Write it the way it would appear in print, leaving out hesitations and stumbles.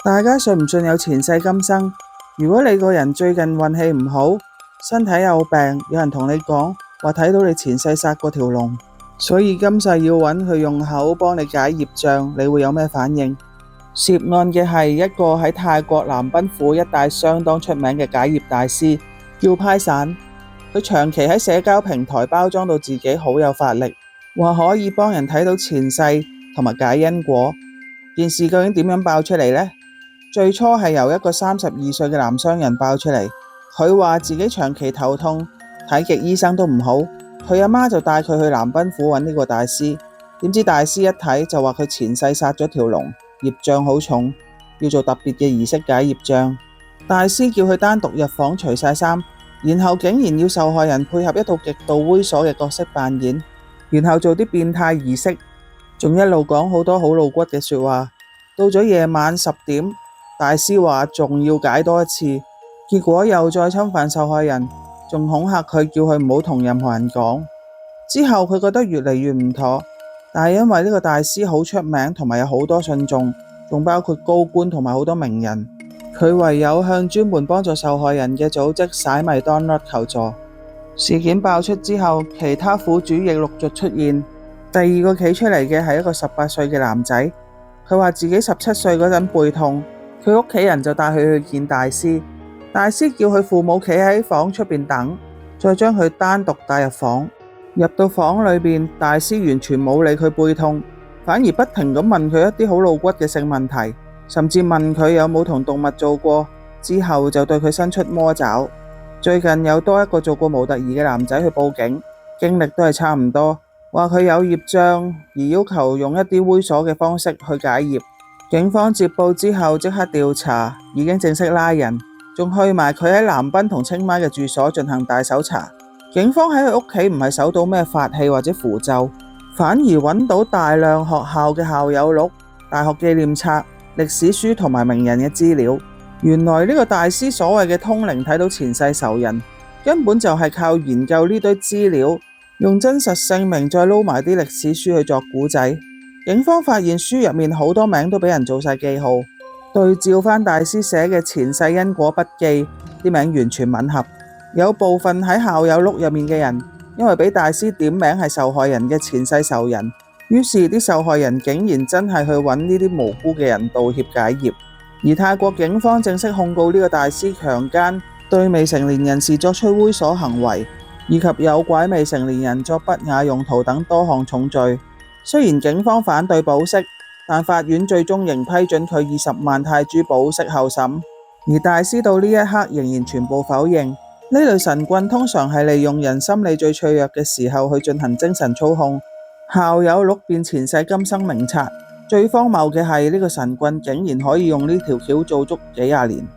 大家信唔信有前世今生？如果你個人最近運氣唔好，身體有病，有人同你講話睇到你前世殺過條龍，所以今世要揾佢用口幫你解業障，你會有咩反應？涉案嘅係一個喺泰國南濱府一帶相當出名嘅解業大師，叫派散。佢長期喺社交平台包裝到自己好有法力，話可以幫人睇到前世同埋解因果。件事究竟點樣爆出嚟呢？最初係由一個32歲嘅男商人爆出嚟，佢話自己長期頭痛，睇極醫生都唔好，佢阿媽就帶佢去南濱府揾呢個大師，點知大師一睇就話佢前世殺咗條龍，業障好重，要做特別嘅儀式解業障。大師叫佢單獨入房除晒衫，然後竟然要受害人配合一套極度猥瑣嘅角色扮演，然後做啲變態儀式，仲一路講好多好露骨嘅說話。到咗夜晚10點，大師話仲要解多一次，結果又再侵犯受害人，仲恐嚇佢叫佢唔好同任何人講。之後佢覺得越嚟越唔妥，但係因為呢個大師好出名，同埋有好多信眾，仲包括高官同埋好多名人，佢唯有向專門幫助受害人嘅組織洗米當率求助。事件爆出之後，其他苦主亦陸續出現。第二個企出嚟嘅係一個18歲嘅男仔，佢話自己17歲嗰陣背痛，佢屋企人就帶佢去見大師。大師叫佢父母企喺房出邊等，再將佢單獨帶入房。入到房裏邊，大師完全冇理佢背痛，反而不停咁問佢一啲好露骨嘅性問題，甚至問佢有冇同動物做過，之後就對佢伸出魔爪。最近有多一個做過模特兒嘅男仔去報警，經歷都係差唔多，話佢有業障，而要求用一啲猥瑣嘅方式去解業。警方接報之後即刻調查，已經正式拉人，仲去埋佢喺南濱同清邁嘅住所進行大搜查。警方喺佢屋企唔係搜到咩法器或者符咒，反而揾到大量學校嘅校友錄、大學紀念冊、歷史書同埋名人嘅資料。原來呢個大師所謂嘅通靈睇到前世仇人，根本就係靠研究呢堆資料，用真實姓名再撈埋啲歷史書去作古仔。警方發現書入面好多名都俾人做晒記號，對照翻大師寫嘅前世因果筆記，啲名完全吻合。有部分喺校友錄入面嘅人，因為俾大師點名係受害人嘅前世仇人，於是啲受害人竟然真係去揾呢啲無辜嘅人道歉解業。而泰國警方正式控告呢個大師強姦、對未成年人士作出猥瑣行為，以及誘拐未成年人作不雅用途等多項重罪。雖然警方反對保釋，但法院最終仍批准佢以10萬泰銖保釋候審。而大師到呢一刻仍然全部否認。呢類神棍通常係利用人心理最脆弱嘅時候去進行精神操控。校友錄變前世今生名冊，最荒謬嘅係呢個神棍竟然可以用呢條橋做足幾廿年。